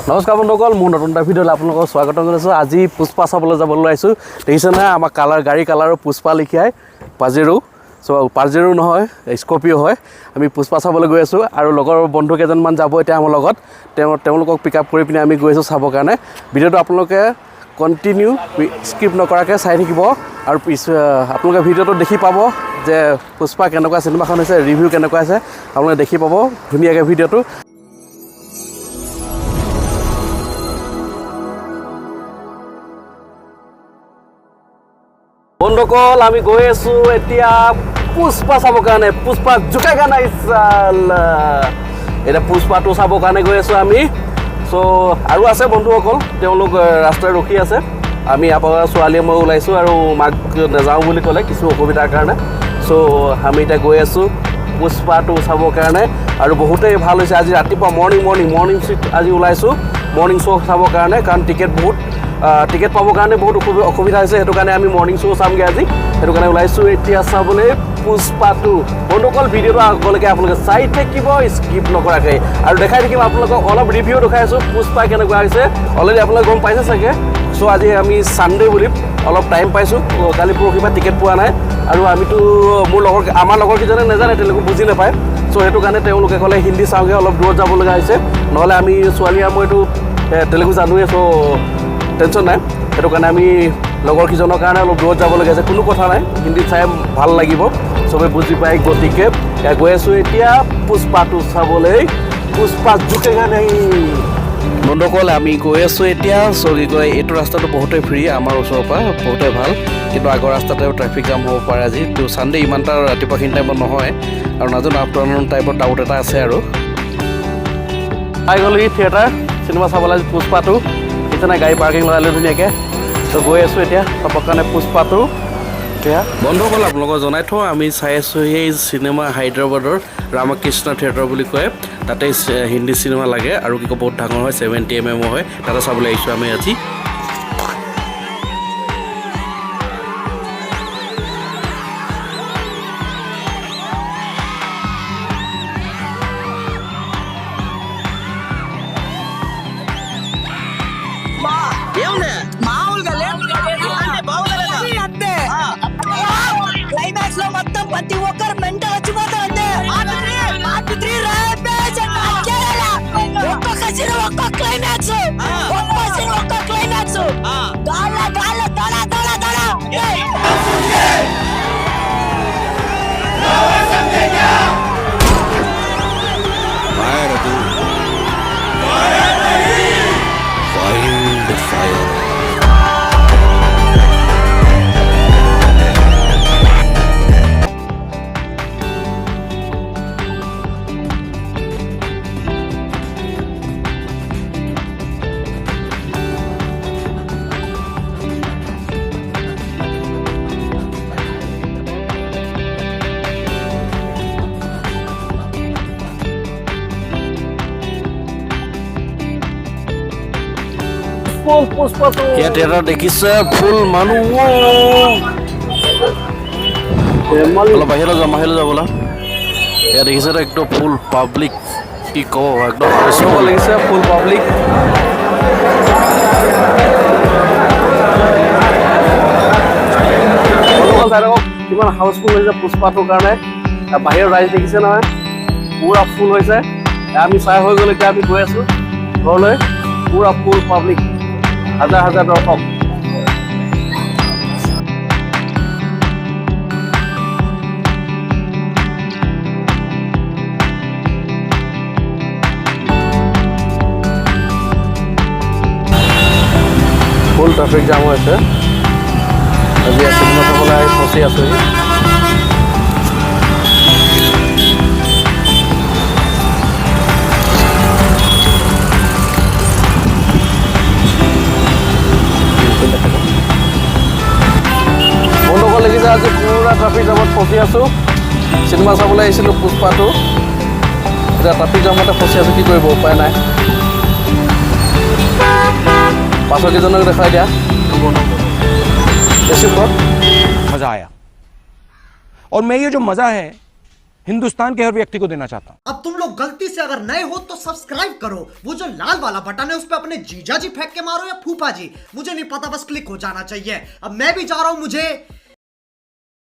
নমস্কাৰ বন্ধুসকল, মোৰ নতুন এটা ভিডিঅ'লৈ আপোনালোকক স্বাগতম জনাইছোঁ। আজি পুষ্পা চাবলৈ যাবলৈ আহিছোঁ। দেখিছে নহয়, আমাৰ গাড়ী কালাৰো পুষ্পা লিখিয়াই পাজেৰো। পাজেৰো নহয়, স্কৰ্পিঅ' হয়। আমি পুষ্পা চাবলৈ গৈ আছোঁ আৰু লগৰ বন্ধু কেইজনমান যাব এতিয়া আমাৰ লগত। তেওঁলোকক পিক আপ কৰি পিনে আমি গৈ আছোঁ চাবৰ কাৰণে। ভিডিঅ'টো আপোনালোকে কণ্টিনিউ স্কিপ নকৰাকৈ চাই থাকিব আৰু আপোনালোকে ভিডিঅ'টো দেখি পাব যে পুষ্পা কেনেকুৱা চিনেমাখন হৈছে, ৰিভিউ কেনেকুৱা আছে আপোনালোকে দেখি পাব ধুনীয়াকৈ ভিডিঅ'টো। বন্ধুসকল, আমি গৈ আছোঁ এতিয়া পুষ্পা চাবৰ কাৰণে। পুষ্পা জোকাইগা নাই চাল, এতিয়া পুষ্পাটো চাবৰ কাৰণে গৈ আছোঁ আমি। আৰু আছে বন্ধুসকল, তেওঁলোক ৰাস্তাত ৰখি আছে। আমি ইয়াৰ পৰা ছোৱালীয়ে মই ওলাইছোঁ আৰু মাক নাযাওঁ বুলি ক'লে কিছু অসুবিধাৰ কাৰণে। আমি এতিয়া গৈ আছোঁ পুষ্পাটো চাবৰ কাৰণে আৰু বহুতেই ভাল হৈছে। আজি ৰাতিপুৱা মৰ্ণিং শ্ব'ত আজি ওলাইছোঁ মৰ্ণিং শ্ব' চাবৰ কাৰণে, কাৰণ টিকেট পাবৰ কাৰণে বহুত অসুবিধা হৈছে। সেইটো কাৰণে আমি মৰ্ণিং শ্ব' চামগৈ আজি। সেইটো কাৰণে ওলাইছোঁ এতিয়া চাবলৈ পুষ্পাটো। বন্ধুসকল, ভিডিঅ'টো আগলৈকে আপোনালোকে চাই থাকিব স্কিপ নকৰাকৈ আৰু দেখাই থাকিম আপোনালোকক। অলপ ৰিভিউ দেখাই আছোঁ পুষ্পা কেনেকুৱা হৈছে। অলৰেডি আপোনালোকে গম পাইছে চাগে। আজি আমি ছানডে' বুলি অলপ টাইম পাইছোঁ। কালি পৰহি পৰা টিকেট পোৱা নাই আৰু আমিতো আমাৰ লগৰ কেইজনে নাজানে, তেওঁলোকে বুজি নাপায়। সেইটো কাৰণে তেওঁলোকে ক'লে হিন্দী চাওঁগৈ, অলপ দূৰত যাব লগা হৈছে। নহ'লে আমি ছোৱালী আৰু মইতো তেলেগু জানোৱে, টেনশ্যন নাই। সেইটো কাৰণে আমি লগৰ কেইজনৰ কাৰণে অলপ দূৰত যাবলগীয়া আছে। কোনো কথা নাই, হিন্দী চাই ভাল লাগিব, চবেই বুজি পায়। গতিকে গৈ আছোঁ এতিয়া পুষ্পাটো চাবলৈ। পুষ্পা জোকাইগা নাই। বন্ধুসকল, আমি গৈ আছোঁ এতিয়া। কি কয়, এইটো ৰাস্তাটো বহুতেই ফ্ৰী আমাৰ ওচৰৰ পৰা, বহুতেই ভাল। কিন্তু আগৰ ৰাস্তাতে ট্ৰেফিক জাম হ'ব পাৰে আজি। ছানডে' ইমান এটা ৰাতিপুৱাখিনি টাইমত নহয় আৰু নাজানো আফটাৰনুন টাইপত ডাউট এটা আছে আৰু। পাই গ'লোহি থিয়েটাৰ চিনেমা চাবলৈ আজি পুষ্পাটো। নাই, গাড়ী পাৰ্কিং লগালোঁ ধুনীয়াকৈ। গৈ আছোঁ এতিয়া চাবৰ কাৰণে পুষ্পাটো। এতিয়া বন্ধুসকল, আপোনালোকক জনাই থওঁ, আমি চাই আছোঁ সেই চিনেমা হায়দৰাবাদৰ ৰামকৃষ্ণ থিয়েটাৰ বুলি কয়। তাতে হিন্দী চিনেমা লাগে আৰু কি কয় বহুত ডাঙৰ হয়, 70 mm হয়। তাতে চাবলৈ আহিছোঁ আমি আজি। క్లైమాక్స్ లో మొత్తం ప్రతి ఒక్కరు మెంటల్ వచ్చిపోతారంటే ఒక్కొక్క సీన్ ఒక్కొక్క క్లైమాక్స్, ఒక్కొక్క సీన్ ఒక్కొక్క క్లైమాక్స్. ইয়াত থিয়েটাৰ দেখিছে ফুল মানুহ। অলপ বাহিৰলৈ যাব ব'লা। ইয়াত দেখিছে একদম ফুল পাব্লিক, কি ক'ব একদম লাগিছে ফুল পাব্লিক। কিমান হাউচফুল হৈছে পুষ্পাটোৰ কাৰণে। বাহিৰৰ ৰাইজ দেখিছে নহয়, পুৰা ফুল হৈছে। আমি চাই হৈ গ'ল, এতিয়া আমি গৈ আছোঁ ঘৰলৈ। পুৰা ফুল পাব্লিক, হাজাৰ হাজাৰ দৰ্শক। ফুল ট্ৰাফিক জাম হৈছে। আজি চিনেমা চাবলৈ ফচি আছোঁহি। বন্ধুসকল, দেখিছে আজি পুৰা ট্ৰাফিক জামত ফচি আছোঁ। চিনেমা চাবলৈ আহিছিলোঁ পুষ্পাটো, এতিয়া ট্ৰাফিক জামতে ফচি আছোঁ। কি কৰিব, উপায় নাই। পাছৰ কেইজনক দেখাই দিয়া। मज़ा आया और मैं ये जो मज़ा है हिंदुस्तान के हर व्यक्ति को देना चाहता हूँ। अब तुम लोग गलती से अगर नए हो तो सब्सक्राइब करो, वो जो लाल वाला बटन है उस पर अपने जीजा जी फेंक के मारो या फूफा जी, मुझे नहीं पता, बस क्लिक हो जाना चाहिए। अब मैं भी जा रहा हूं, मुझे